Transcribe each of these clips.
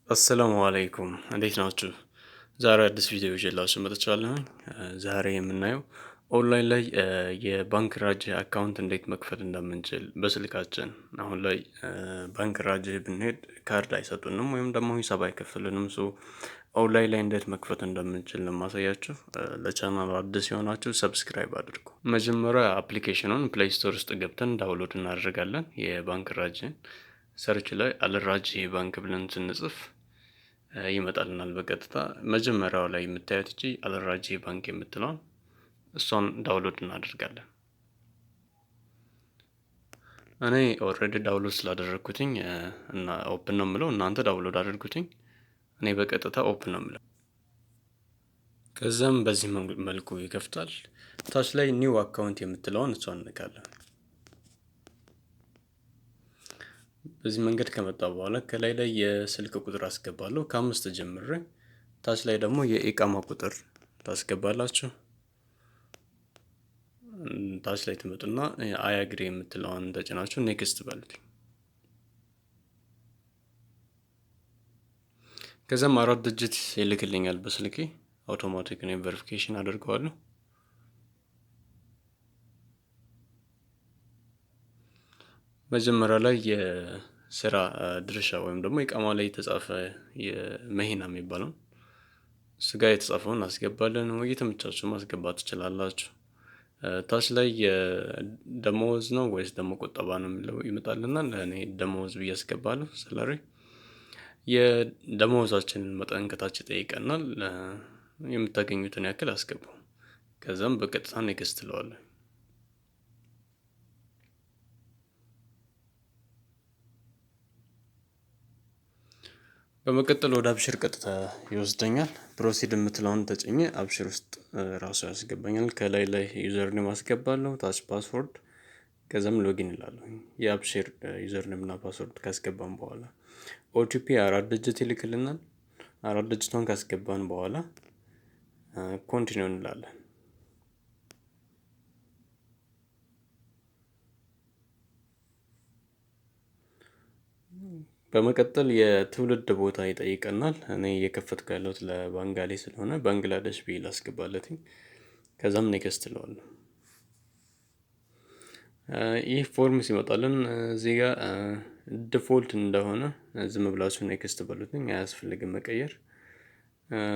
አሰላሙ አለይኩም እንዴት ናችሁ? ዛሬ አዲስ ቪዲዮ ይዤላችሁ መጥቻለሁ። ዛሬ የምናየው ኦንላይን ላይ የባንክ ራጅ አካውንት እንዴት መክፈት እንደምንችል በስልካችን። አሁን ላይ ባንክ ራጅ ብንሄድ ካርድ አይሰጡንም ወይም ደግሞ ሂሳብ አይከፍልንም። ኦንላይን ላይ እንዴት መክፈት እንደምንችል ነው ማሳያችሁ። ለቻናሉ አዲስ የሆናችሁ ሰብስክራይብ አድርጉ። መጀመሪያ አፕሊኬሽኑን ፕሌይ ስቶር ውስጥ ገብተን ዳውንሎድ እናደርጋለን። የባንክ ራጅን ሰርች ላይ አልራጅ ባንክ ብለን ስንጽፍ ይመጣልናል። በቀጥታ መጀመሪያው ላይ የምታዩት እቺ አልራጂ ባንክ የምትለውን እሷን ዳውንሎድ እናደርጋለን። እኔ ኦልሬዲ ዳውንሎድ ስላደረግኩትኝ እና ኦፕን ነው የምለው፣ እናንተ ዳውንሎድ አድርጉትኝ። እኔ በቀጥታ ኦፕን ነው የምለው። ከዛም በዚህ መልኩ ይከፍታል። ታች ላይ ኒው አካውንት የምትለውን እሷን እንነካለን። በዚህ መንገድ ከመጣ በኋላ ከላይ ላይ የስልክ ቁጥር አስገባለሁ ከ5 ጀምሬ። ታች ላይ ደግሞ የኢቃማ ቁጥር ታስገባላችሁ። ታች ላይ ትመጡና አያግሪ የምትለውን ተጭናችሁ ኔክስት በሉት። ከዛም 4 ዲጂት ይልክልኛል በስልኬ። አውቶማቲክ ነው ቬሪፊኬሽን አድርገዋለሁ። መጀመሪያ ላይ የስራ ድርሻ ወይም ደግሞ ኢቃማ ላይ የተጻፈ የመሂና የሚባለው ስጋ የተጻፈውን አስገባለን። ወይ የተመቻችሁ ማስገባት ትችላላችሁ። ታች ላይ የደሞዝ ነው ወይስ ደግሞ ቁጠባ ነው የሚለው ይመጣልናል። እኔ ደሞዝ ብዬ አስገባለሁ። ሰላሪ የደሞዛችንን መጠን ከታች ይጠይቀናል። የምታገኙትን ያክል አስገቡ። ከዛም በቀጥታ ኔክስት ትለዋለህ። በመቀጠል ወደ አብሽር ቀጥታ ይወስደኛል። ፕሮሲድ የምትለውን ተጭኜ አብሽር ውስጥ ራሱ ያስገባኛል። ከላይ ላይ ዩዘር ኔም አስገባለሁ፣ ታች ፓስወርድ፣ ከዛም ሎጊን እላለሁ። የአብሽር ዩዘር ኔም እና ፓስወርድ ካስገባን በኋላ ኦቲፒ 4 ዲጂት ይልክልናል። 4 ዲጂቷን ካስገባን በኋላ ኮንቲኒው እንላለን። በመቀጠል የትውልድ ቦታ ይጠይቀናል። እኔ እየከፈትኩ ያለሁት ለባንጋሊ ስለሆነ ባንግላዴሽ ብዬ ላስገባለትኝ። ከዛም ኔክስት እለዋለሁ። ይህ ፎርም ሲመጣልን እዚህ ጋር ዲፎልት እንደሆነ ዝም ብላችሁ ኔክስት በሉትኝ፣ አያስፈልግም መቀየር።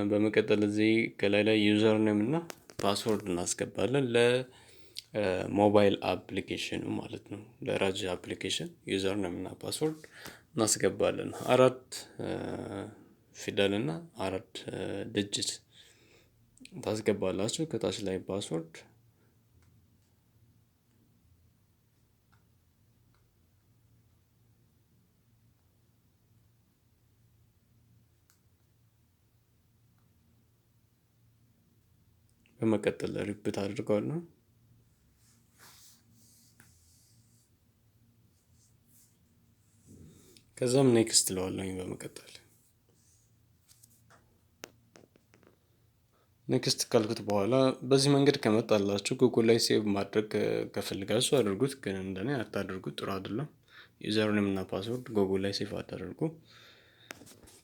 በመቀጠል እዚህ ከላይ ላይ ዩዘር ኔም እና ፓስወርድ እናስገባለን። ለሞባይል አፕሊኬሽኑ ማለት ነው። ለራጅ አፕሊኬሽን ዩዘር ኔም እና ፓስወርድ እናስገባለን። 4 ፊደል እና 4 ዲጂት ታስገባላችሁ። ከታች ላይ ፓስወርድ በመቀጠል ሪፒት አድርገዋለሁ። ከዛም ኔክስት እለዋለሁኝ። በመቀጠል ኔክስት ካልኩት በኋላ በዚህ መንገድ ከመጣላችሁ ጉግል ላይ ሴቭ ማድረግ ከፈልጋችሁ አድርጉት፣ ግን እንደኔ አታድርጉት፣ ጥሩ አይደለም። ዩዘር ኔም እና ፓስወርድ ጉግል ላይ ሴቭ አታደርጉ።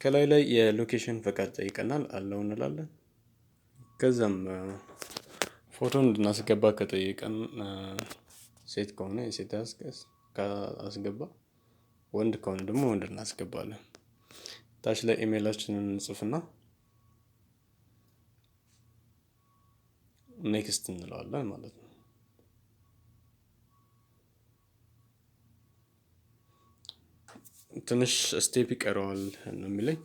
ከላይ ላይ የሎኬሽን ፈቃድ ጠይቀናል፣ አለው እንላለን። ከዛም ፎቶ እንድናስገባ ከጠየቀን ሴት ከሆነ የሴት አስገባ፣ ወንድ ከሆነ ደግሞ ወንድ እናስገባለን። ታች ላይ ኢሜይላችንን እንጽፍና ኔክስት እንለዋለን ማለት ነው። ትንሽ ስቴፕ ይቀረዋል ነው የሚለኝ።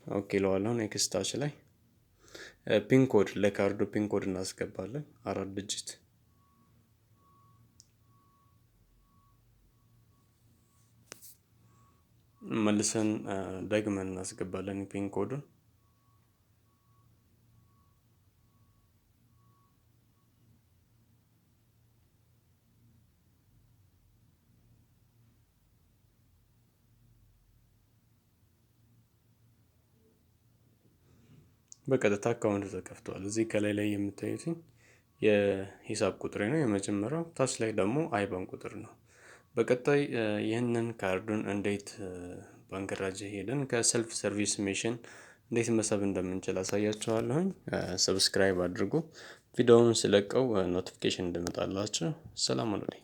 ኦኬ እለዋለሁ። ኔክስት ታች ላይ ፒን ኮድ፣ ለካርዱ ፒን ኮድ እናስገባለን 4 ዲጂት። መልሰን ደግመን እናስገባለን ፒን ኮዱን። በቀጥታ አካውንት ተከፍቷል። እዚህ ከላይ ላይ የምታዩት የሂሳብ ቁጥሬ ነው የመጀመሪያው። ታች ላይ ደግሞ አይባን ቁጥር ነው። በቀጣይ ይህንን ካርዱን እንዴት ባንክራጅ ሄደን ከሰልፍ ሰርቪስ ሜሽን እንዴት መሳብ እንደምንችል አሳያችኋለሁኝ። ሰብስክራይብ አድርጉ። ቪዲዮውን ስለቀው ኖቲፊኬሽን እንድመጣላችሁ። ሰላም ሁኑልኝ።